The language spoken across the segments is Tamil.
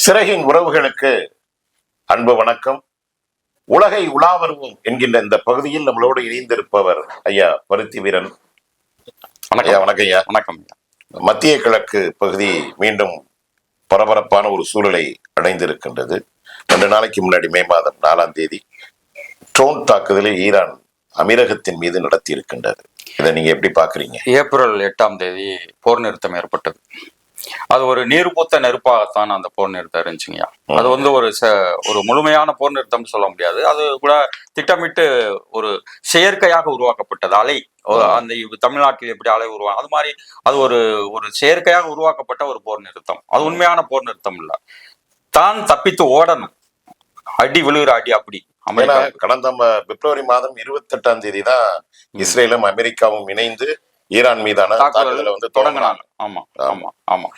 சிறகின் உறவுகளுக்கு அன்பு வணக்கம். உலகை உலா வருவோம் என்கின்ற இந்த பகுதியில் நம்மளோடு இணைந்திருப்பவர் ஐயா பருத்தி வீரன். ஐயா வணக்கம். ஐயா வணக்கம். மத்திய கிழக்கு பகுதி மீண்டும் பரபரப்பான ஒரு சூழலை அடைந்திருக்கின்றது. 2 நாளைக்கு முன்னாடி மே மாதம் 4ஆம் தேதி ட்ரோன் தாக்குதலை ஈரான் அமீரகத்தின் மீது நடத்தி இருக்கின்றது. இதை நீங்க எப்படி பாக்குறீங்க? ஏப்ரல் 8ஆம் தேதி போர் நிறுத்தம் ஏற்பட்டது. அது ஒரு நீர்பூத்த நெருப்பாகத்தான் அந்த போர் நிறுத்தம் இருந்துச்சுங்கய்யா. அது வந்து ஒரு முழுமையான போர் நிறுத்தம் சொல்ல முடியாது. அது கூட திட்டமிட்டு ஒரு செயற்கையாக உருவாக்கப்பட்டது அலை. அந்த தமிழ்நாட்டில் எப்படி அலை உருவாங்க அது மாதிரி அது ஒரு செயற்கையாக உருவாக்கப்பட்ட ஒரு போர் நிறுத்தம். அது உண்மையான போர் நிறுத்தம் இல்ல. தான் தப்பித்து ஓடணும், அடி விழுகிற அடி. அப்படி கடந்த பிப்ரவரி மாதம் 28ஆம் தேதி தான் இஸ்ரேலும் அமெரிக்காவும் இணைந்து ஈரான் மீதான தாக்குதலை வந்து தொடங்கினாங்க. ஆமா ஆமா ஆமா.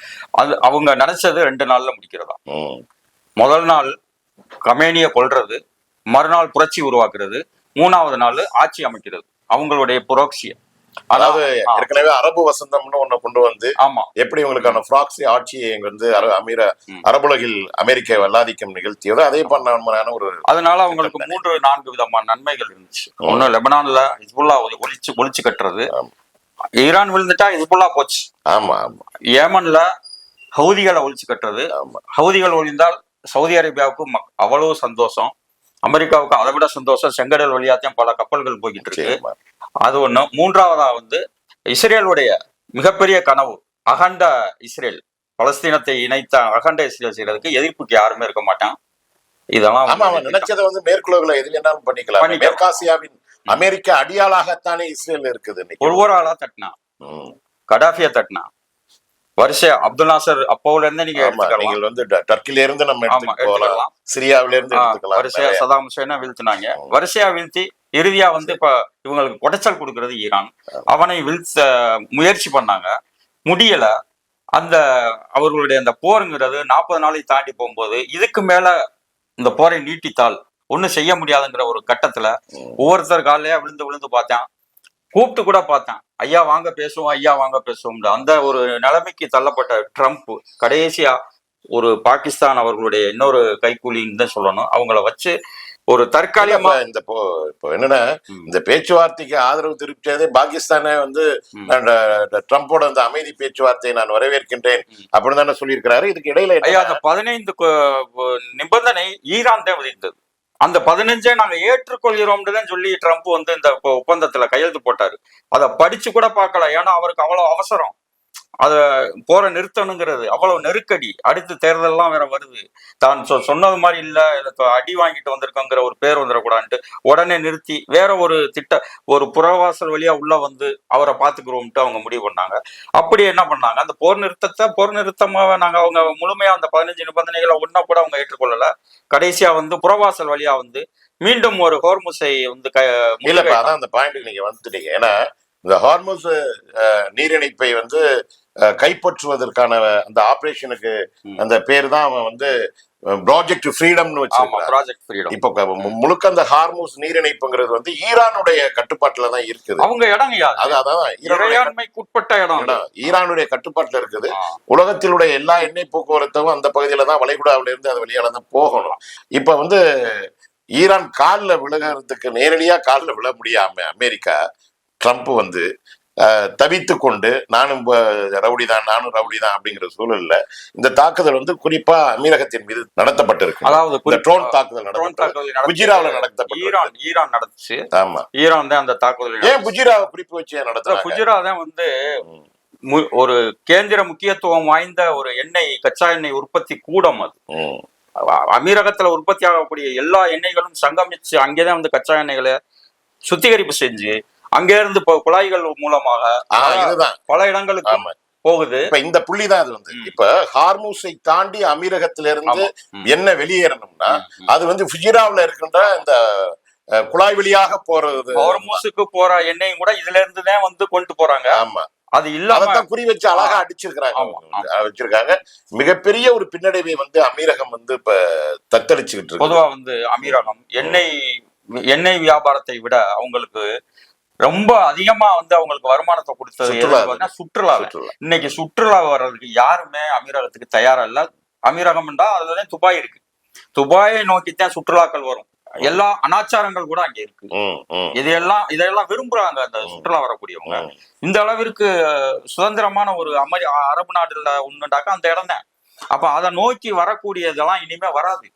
அது அவங்க நினைச்சது 2 நாள்ல முடிக்கிறதா. முதல் நாள் கமேனியை கொல்றது, மறுநாள் புரட்சி உருவாக்குறது, 3ஆவது நாள் ஆட்சி அமைக்கிறது. அவங்களுடைய புரோக்சிய, அதாவது ஏற்கனவே அரபு வசந்தம்னு ஒண்ணு கொண்டு வந்து ஆமா எப்படி உங்களுக்கான ப்ராக்சி ஆட்சியை வந்து அரபுலகில் அமெரிக்க வல்லாதிக்கம் நிகழ்த்தியதோ அதே பண்ண ஒரு. அதனால அவங்களுக்கு 3-4 விதமான நன்மைகள் இருந்துச்சு. ஒண்ணு, லெபனான்ல ஹிஸ்புல்லா ஒழிச்சு கட்டுறது. ஈரான் விழுந்துட்டா ஹிஸ்புல்லா போச்சு. ஆமா ஆமா. ஏமன்ல ஹவுதிகளை ஒழிச்சு கட்டுறது. ஹவுதிகள் ஒழிந்தால் சவுதி அரேபியாவுக்கு அவ்வளவு சந்தோஷம், அமெரிக்காவுக்கு அதை விட சந்தோஷம். செங்கடல் வழியாத்தையும் பல கப்பல்கள் போய்கிட்டு இருக்கு. அது ஒண்ணு. 3ஆவதா வந்து இஸ்ரேலுடைய மிகப்பெரிய கனவு அகண்ட இஸ்ரேல், பலஸ்தீனத்தை இணைத்த அகண்ட இஸ்ரேல் செய்யறதுக்கு எதிர்ப்புக்கு யாருமே இருக்க மாட்டான். இதெல்லாம் நினைச்சதை வந்து மேற்குலகுல எது வேணாலும் பண்ணிக்கலாம். மேற்காசியாவின் அமெரிக்க அடியாளாகத்தானே இஸ்ரேல் இருக்குது. ஒவ்வொரு ஆளா தட்டினா, கடாஃபியா தட்டினா, வரிசையா அப்துல் நாசர் அப்போல இருந்து நீங்க வந்து டர்க்கில இருந்து நம்ம எடுத்துக்கலாம், சிரியாவில இருந்து எடுத்துக்கலாம். வரிசையா சதாம் ஹுசைனை வீழ்த்தினாங்க. வரிசையா வீழ்த்தி இறுதியா வந்து இப்ப இவங்களுக்கு குடைச்சல் கொடுக்கறது ஈரான். அவனை வீழ்த்த முயற்சி பண்ணாங்க, முடியல. அந்த அவர்களுடைய அந்த போருங்கிறது 40 நாளை தாண்டி போகும்போது இதுக்கு மேல இந்த போரை நீட்டித்தால் ஒன்னும் செய்ய முடியாதுங்கிற ஒரு கட்டத்துல ஒவ்வொருத்தர் காலையா விழுந்து பார்த்தேன். கூப்பிட்டு கூட பார்த்தேன், ஐயா வாங்க பேசுவோம், ஐயா வாங்க பேசுவோம். அந்த ஒரு நிலைமைக்கு தள்ளப்பட்ட ட்ரம்ப் கடைசியா ஒரு பாகிஸ்தான் அவர்களுடைய இன்னொரு கைக்கூலின்னு தான் சொல்லணும், அவங்கள வச்சு ஒரு தற்காலிகமா இப்போ என்னன்னா இந்த பேச்சுவார்த்தைக்கு ஆதரவு தெரிவித்ததே பாகிஸ்தானே வந்து ட்ரம்போட அந்த அமைதி பேச்சுவார்த்தையை நான் வரவேற்கின்றேன் அப்படின்னு தானே சொல்லியிருக்கிறாரு. இதுக்கு இடையில ஐயா அந்த 15 நிபந்தனை ஈரான் தான் விதித்தது. அந்த 15 நாங்க ஏற்றுக்கொள்கிறோம்னு தான் சொல்லி ட்ரம்ப் வந்து இந்த ஒப்பந்தத்துல கையெழுத்து போட்டாரு. அதை படிச்சு கூட பார்க்கல. ஏன்னா அவருக்கு அவ்வளவு அவசரம், அத போற நிறுத்தணுங்கிறது அவ்வளவு நெருக்கடி. அடுத்து தேர்தல்லாம் வேற வருது. தான் சொன்னது மாதிரி இல்ல, அடி வாங்கிட்டு வந்திருக்கோங்கிற ஒரு பேர் வந்துடக்கூடாதுன்ட்டு உடனே நிறுத்தி வேற ஒரு ஒரு புறவாசல் வழியா உள்ள வந்து அவரை பாத்துக்கிறோம்ட்டு அவங்க முடிவு பண்ணாங்க. அப்படி என்ன பண்ணாங்க, அந்த போர் நிறுத்தமாக நாங்க அவங்க முழுமையா அந்த 15 நிபந்தனைகளை ஒன்னா கூட அவங்க ஏற்றுக்கொள்ளல. கடைசியா வந்து புறவாசல் வழியா வந்து மீண்டும் ஒரு ஹோர்முஸை வந்து அதான் அந்த பாயிண்ட் நீங்க வந்துட்டீங்க. ஏன்னா இந்த ஹார்முஸ் நீரிணைப்பை வந்து கைப்பற்றுவதற்கான அந்த ஆபரேஷனுக்கு அந்த பேர் தான் அவன் வந்து ப்ராஜெக்ட் ஃப்ரீடம்னு வச்சிருக்கான். இப்ப முழுக்க அந்த ஹார்முஸ் நீரிணைப்புங்கிறது வந்து ஈரானுடைய கட்டுப்பாட்டுல தான் இருக்குது. அவங்க இடம் இறையாண்மைக்குட்பட்ட இடம், ஈரானுடைய கட்டுப்பாட்டுல இருக்குது. உலகத்தினுடைய எல்லா எண்ணெய் போக்குவரத்தும் அந்த பகுதியில தான், வளைகுடாவில இருந்து அது வெளியால தான் போகணும். இப்ப வந்து ஈரான் காலில் விழுகிறதுக்கு நேரடியா காலில் விழ முடியாம அமெரிக்கா ட்ரம்ப் வந்து தவித்து கொண்டு நானும் ரவுடி தான் அப்படிங்கிற சூழல்ல இந்த தாக்குதல் வந்து குறிப்பா அமீரகத்தின் மீது நடத்தப்பட்டிருக்கு. அதாவது ட்ரோன் தாக்குதல் குஜிராவில் நடத்தப்பட்டது. ஈரான் நடத்துச்சு. ஆமா, ஈரான் தான் அந்த தாக்குதல். ஏன் குஜிராவை குறிப்பு வச்சு நடத்த? குஜிரா தான் வந்து ஒரு கேந்திர முக்கியத்துவம் வாய்ந்த ஒரு கச்சா எண்ணெய் உற்பத்தி கூடம். அது அமீரகத்துல உற்பத்தி ஆகக்கூடிய எல்லா எண்ணெய்களும் சங்கமிச்சு அங்கேதான் வந்து கச்சா எண்ணெய்களை சுத்திகரிப்பு செஞ்சு அங்க இருந்து குழாய்கள் மூலமாக பல இடங்களுக்கு போகுது. இப்ப இந்த புள்ளிதான் அது வந்து இப்ப ஹார்முஸை தாண்டி அமீரகத்திலிருந்து என்ன வெளியேறணும்னா அது வந்து ஃபுஜிராவில் இருக்கின்ற இந்த குழாய் வழியாக போறது. ஹார்முஸுக்கு போற எண்ணெயும் கூட இதுல இருந்துதான் வந்து கொண்டு போறாங்க. ஆமா, அது இல்லாம குறி வச்சு அழகா வச்சிருக்காங்க. மிகப்பெரிய ஒரு பின்னடைவை வந்து அமீரகம் வந்து இப்ப தத்தளிச்சுக்கிட்டு இருக்கு. பொதுவா வந்து அமீரகம் எண்ணெய் வியாபாரத்தை விட அவங்களுக்கு ரொம்ப அதிகமா வந்து அவங்களுக்கு வருமானத்தை கொடுத்தது சுற்றுலா. இன்னைக்கு சுற்றுலா வர்றதுக்கு யாருமே அமீரகத்துக்கு தயாரா இல்ல. அமீரகம் என்றா அதுதான் துபாய் இருக்கு. துபாயை நோக்கித்தான் சுற்றுலாக்கள் வரும். எல்லா அனாச்சாரங்கள் கூட அங்க இருக்கு. இதெல்லாம் விரும்புறாங்க அந்த சுற்றுலா வரக்கூடியவங்க. இந்த அளவிற்கு சுதந்திரமான ஒரு அரபு நாடுல ஒண்ணுண்டாக்கா அந்த இடம் தான். அப்ப அதை நோக்கி வரக்கூடியதெல்லாம் இனிமே வராது.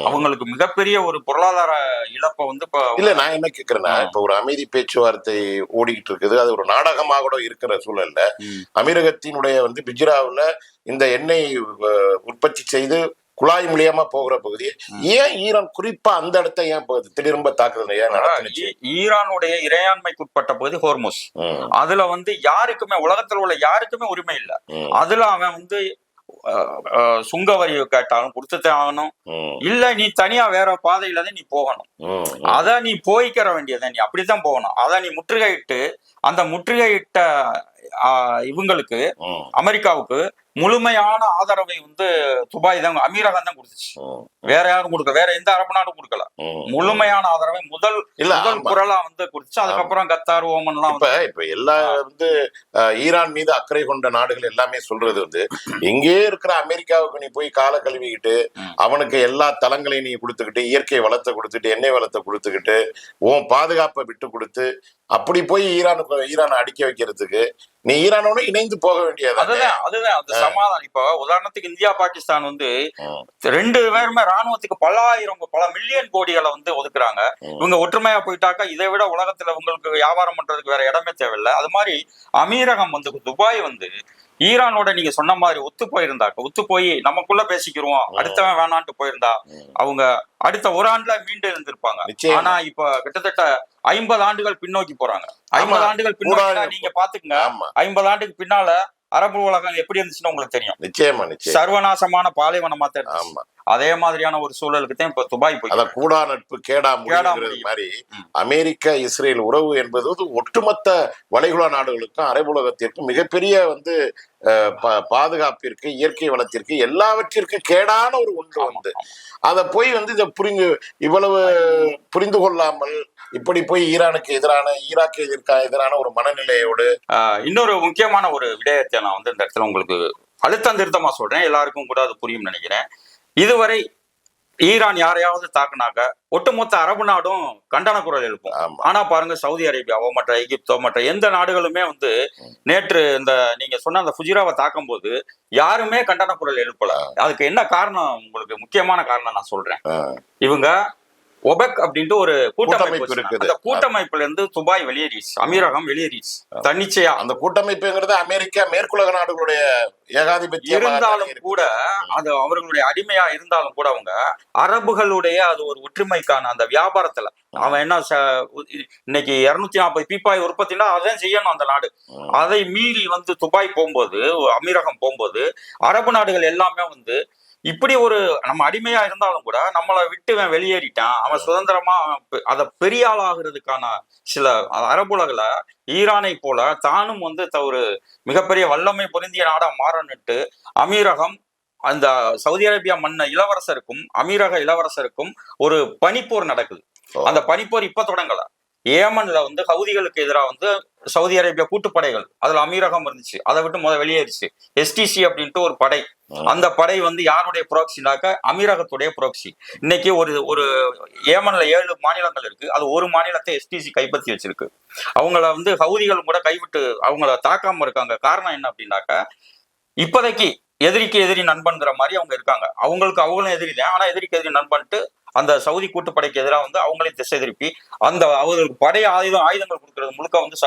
அவங்களுக்கு மிகப்பெரிய ஒரு பொருளாதார இழப்பை வந்து இப்ப இல்ல. நான் என்ன கேக்குறேன்னா, இப்ப ஒரு அமைதி பேச்சுவார்த்தை ஓடிக்கிட்டு இருக்குது, அது ஒரு நாடகமாக கூட இருக்கிற சூழல்ல அமீரகத்தினுடைய வந்து பிஜ்ராவுல இந்த எண்ணெய் உற்பத்தி செய்து குழாய் மூலியமா போகிற பகுதி ஏன் ஈரான் குறிப்பா அந்த இடத்தை ஏன் திரும்ப தாக்குதல் ஏன் நடந்துச்சு? ஈரானுடைய இறையாண்மைக்குட்பட்ட பகுதி ஹோர்முஸ். அதுல வந்து யாருக்குமே உலகத்துல உள்ள யாருக்குமே உரிமை இல்லை. அதுல அவன் வந்து சுங்க வரி கேட்டாலும் கொடுத்துட்டே ஆகணும். இல்ல நீ தனியா வேற பாதையில தான் நீ போகணும். அத நீ போய்க்கிற வேண்டியதான், நீ அப்படித்தான் போகணும். அத நீ முற்றுகையிட்டு அந்த முற்றுகையிட்ட இவங்களுக்கு அமெரிக்காவுக்கு முழுமையான ஆதரவை வந்து துபாய் தான் அமீரகம் தான் கொடுத்துச்சு. வேற யாரும் கொடுக்கல, வேற எந்த அரபு நாடும் கொடுக்கல. முழுமையான ஆதரவை முதல் குரலா வந்து கொடுத்துச்சு. அதுக்கப்புறம் கத்தார், ஓமன் எல்லாம் இப்ப எல்லா வந்து ஈரான் மீது அக்கறை கொண்ட நாடுகள் எல்லாமே சொல்றது வந்து எங்கே இருக்கிற அமெரிக்காவுக்கு நீ போய் கால கழுவிக்கிட்டு அவனுக்கு எல்லா தளங்களையும் நீ கொடுத்துக்கிட்டு இயற்கை வளத்தை கொடுத்துட்டு எண்ணெய் வளத்தை கொடுத்துக்கிட்டு உன் பாதுகாப்பை விட்டு கொடுத்து அப்படி போய் ஈரானை அடிக்க வைக்கிறதுக்கு நீ ஈரானோட இணைந்து போக வேண்டியது. அதுதான் அந்த சமாதானம். இப்போ உதாரணத்துக்கு இந்தியா பாகிஸ்தான் வந்து ரெண்டு பேருமே ராணுவத்துக்கு பல மில்லியன் கோடிகளை வந்து ஒதுக்குறாங்க. இவங்க ஒற்றுமையா போயிட்டாக்கா இதை விட உலகத்துல உங்களுக்கு வியாபாரம் பண்றதுக்கு வேற இடமே தேவையில்லை. அது மாதிரி அமீரகம் வந்து துபாய் வந்து ஈரானோட நீங்க சொன்ன மாதிரி ஒத்து போய் நமக்குள்ள பேசிக்கிறோம் அடுத்தவன் வேணான்ட்டு போயிருந்தா அவங்க அடுத்த ஒரு ஆண்டுல மீண்டு இருந்திருப்பாங்க. ஆனா இப்ப கிட்டத்தட்ட 50 ஆண்டுகள் பின்னோக்கி போறாங்க. 50 ஆண்டுகள் பின்னோக்கி நீங்க பாத்துக்கங்க. 50 ஆண்டுக்கு பின்னால அரபு உலகம் எப்படி இருந்துச்சுன்னு உங்களுக்கு தெரியும். நிச்சயமா சர்வநாசமான பாலைவனமா தான். அதே மாதிரியான ஒரு சூழலுக்கு தான் இப்ப துபாய் போய் கூடா நட்பு கேடா மாதிரி அமெரிக்கா இஸ்ரேல் உறவு என்பது ஒட்டுமொத்த வளைகுடா நாடுகளுக்கும் அரபு உலகத்திற்கும் மிகப்பெரிய வந்து பாதுகாப்பிற்கு இயற்கை வளத்திற்கு எல்லாவற்றிற்கும் கேடான ஒரு ஒன்று வந்து அதை போய் வந்து இதை இவ்வளவு புரிந்து கொள்ளாமல் இப்படி போய் ஈரானுக்கு எதிரான ஈராக்கு எதிரான ஒரு மனநிலையோடு இன்னொரு முக்கியமான ஒரு விடயத்தை நான் வந்து இந்த இடத்துல உங்களுக்கு அழுத்தம் திருத்தமா சொல்றேன், எல்லாருக்கும் கூட அது புரியும் நினைக்கிறேன். இதுவரை ஈரான் யாரையாவது தாக்குனாக்க ஒட்டுமொத்த அரபு நாடும் கண்டன குரல் எழுப்பும். ஆனா பாருங்க, சவுதி அரேபியாவோ மற்ற எகிப்தோ மற்ற எந்த நாடுகளுமே வந்து நேற்று இந்த நீங்க சொன்ன அந்த ஃபுஜிராவை தாக்கும் போது யாருமே கண்டன குரல் எழுப்பல. அதுக்கு என்ன காரணம்? உங்களுக்கு முக்கியமான காரணம் நான் சொல்றேன். இவங்க ஒபெக் அப்படின்ட்டு ஒரு கூட்டமைப்பு இருக்கு. அந்த கூட்டமைப்புல இருந்து துபாய் வெளியேறிச்சு, அமீரகம் வெளியேறிச்சு தன்னிச்சையா. அந்த கூட்டமைப்புங்கிறது அமெரிக்கா மேற்குலக நாடுகளுடைய ஏகாதிபத்தியம் இருந்தாலும் கூட அது அவர்களுடைய அடிமையா இருந்தாலும் கூட அவங்க அரபுகளுடைய அது ஒரு ஒற்றுமைக்கான அந்த வியாபாரத்துல அவன் என்ன இன்னைக்கு 240 பீப்பாய் உற்பத்தினா அதான் செய்யணும் அந்த நாடு. அதை மீறி வந்து துபாய் போகும்போது அமீரகம் போகும்போது அரபு நாடுகள் எல்லாமே வந்து இப்படி ஒரு நம்ம அடிமையா இருந்தாலும் கூட நம்மளை விட்டு வெளியேறிட்டான், அவன் சுதந்திரமா அதை பெரிய ஆளாகிறதுக்கான சில அரபுலகளை ஈரானை போல தானும் வந்து ஒரு மிகப்பெரிய வல்லமை பொருந்திய நாடா மாறன்னுட்டு அமீரகம் அந்த சவுதி அரேபியா மன்ன இளவரசருக்கும் அமீரக இளவரசருக்கும் ஒரு பனிப்போர் நடக்குது. அந்த பனிப்போர் இப்ப தொடங்கல. ஏமன்ல வந்து ஹவுதிகளுக்கு எதிராக வந்து சவுதி அரேபியா கூட்டுப்படைகள் அதுல அமீரகம் இருந்துச்சு, அதை விட்டு வெளியேறிச்சு. எஸ்டிசி அப்படின்ட்டு ஒரு படை, அந்த படை வந்து யாருடைய புரோக்சினாக்க அமீரகத்துடைய புரோக்சி. இன்னைக்கு ஒரு ஏமன்ல 7 மாநிலங்கள் இருக்கு, அது ஒரு மாநிலத்தை எஸ்டிசி கைப்பற்றி வச்சிருக்கு. அவங்கள வந்து ஹவுதிகளும் கூட கைவிட்டு அவங்கள தாக்காம இருக்காங்க. காரணம் என்ன அப்படின்னாக்க இப்போதைக்கு எதிரிக்கு எதிரி நண்பன்கிற மாதிரி அவங்க இருக்காங்க. அவங்களும் எதிரி தான், ஆனா எதிரிக்கு எதிரி நண்பன்ட்டு அந்த சவுதி கூட்டுப்படைக்கு எதிராக வந்து அவங்களையும் திசை திருப்பி அந்த அவங்களுக்கு படைய ஆயுதங்கள் கொடுக்கறது முழுக்க வந்து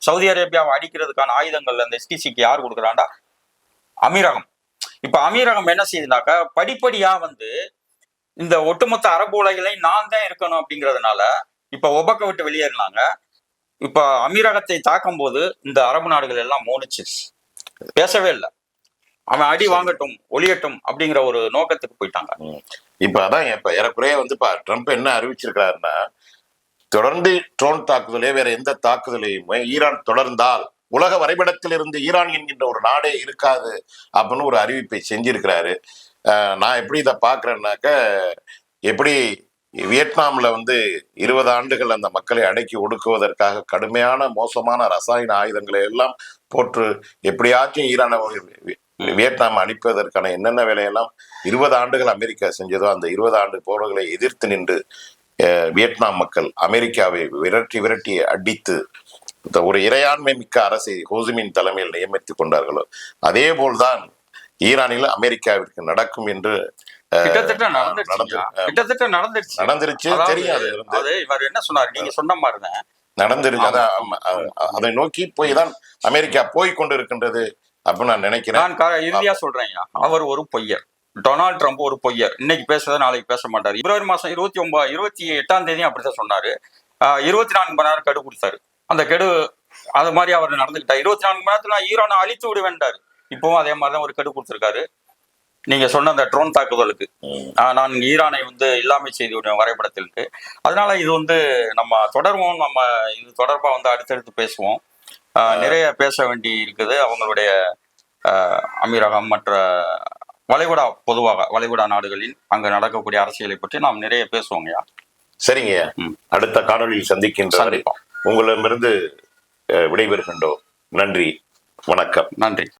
சவுதி அரேபியாவை அடிக்கிறதுக்கான ஆயுதங்கள் அந்த எஸ்டிசிக்கு யார் கொடுக்குறாண்டா அமீரகம். இப்ப அமீரகம் என்ன செய்யுதுனாக்கா படிப்படியா வந்து இந்த ஒட்டுமொத்த அரபு உலகிலையும் நான் தான் இருக்கணும் அப்படிங்கிறதுனால இப்ப ஒபக்க விட்டு வெளியேறினாங்க. இப்ப அமீரகத்தை தாக்கும் போது இந்த அரபு நாடுகள் எல்லாம் மோனிச்சு, பேசவே இல்லை. அவன் அடி வாங்கட்டும் ஒளியட்டும் அப்படிங்கிற ஒரு நோக்கத்துக்கு போயிட்டாங்க. இப்ப அதான் இப்ப ஏறக்குறைய வந்து ட்ரம்ப் என்ன அறிவிச்சிருக்கிறாருன்னா, தொடர்ந்து ட்ரோன் தாக்குதலே வேற எந்த தாக்குதலையுமே ஈரான் தொடர்ந்தால் உலக வரைபடத்தில் இருந்து ஈரான் என்கின்ற ஒரு நாடே இருக்காது அப்படின்னு ஒரு அறிவிப்பை செஞ்சிருக்கிறாரு. நான் எப்படி இதை பாக்குறேன்னாக்க, எப்படி வியட்நாம்ல வந்து 20 ஆண்டுகள் அந்த மக்களை அடக்கி ஒடுக்குவதற்காக கடுமையான மோசமான ரசாயன ஆயுதங்களை எல்லாம் போட்டு எப்படியாச்சும் ஈரானை வியட்நாம் அழிப்பதற்கான என்னென்ன வேலையெல்லாம் 20 ஆண்டுகள் அமெரிக்கா செஞ்சதோ அந்த 20 ஆண்டு போர்களை எதிர்த்து நின்று வியட்நாம் மக்கள் அமெரிக்காவை விரட்டி விரட்டி அடித்து ஒரு இறையாண்மை மிக்க அரசை ஹோசிமின் தலைமையில் நியமித்துக் கொண்டார்களோ அதே போல்தான் ஈரானில் அமெரிக்காவிற்கு நடக்கும் என்று கிட்டத்தட்ட நடந்துருச்சு. தெரியாது. இவர் என்ன சொன்னார், நீங்க சொன்ன மாதிரிதான் நடந்துருச்சு. அதை நோக்கி போய் தான் அமெரிக்கா போய் கொண்டு இருக்கின்றது அப்படின்னு நான் நினைக்கிறேன். நான் இறுதியா சொல்றேன், அவர் ஒரு பொய்யர். டொனால்ட் ட்ரம்ப் ஒரு பொய்யர். இன்னைக்கு பேசுறத நாளைக்கு பேச மாட்டாரு. பிப்ரவரி மாசம் 28 அப்படித்தான் சொன்னாரு. 24 மணி நேரம் கெடு கொடுத்தாரு. அந்த கெடு அது மாதிரி அவர் நடந்துக்கிட்டார். 24 மணி நேரத்துல ஈரானை அழித்து விட வேண்டாரு. இப்பவும் அதே மாதிரிதான் ஒரு கெடு கொடுத்திருக்காரு. நீங்க சொன்ன அந்த ட்ரோன் தாக்குதலுக்கு நான் ஈரானை இல்லாமை செய்து விடுவேன் வரைபடத்திற்கு. அதனால இது நம்ம தொடர்வோம். நம்ம இது தொடர்பா அடுத்தடுத்து பேசுவோம். நிறைய பேச வேண்டி இருக்குது. அவங்களுடைய அமீரகம் மற்ற வளைகுடா, பொதுவாக வளைகுடா நாடுகளில் அங்க நடக்கக்கூடிய அரசியலை பற்றி நாம் நிறைய பேசுவோங்கய்யா. சரிங்க, அடுத்த காணொலியில் சந்திக்கின்ற உங்களிடமிருந்து விடைபெறுகின்றோம். நன்றி, வணக்கம். நன்றி.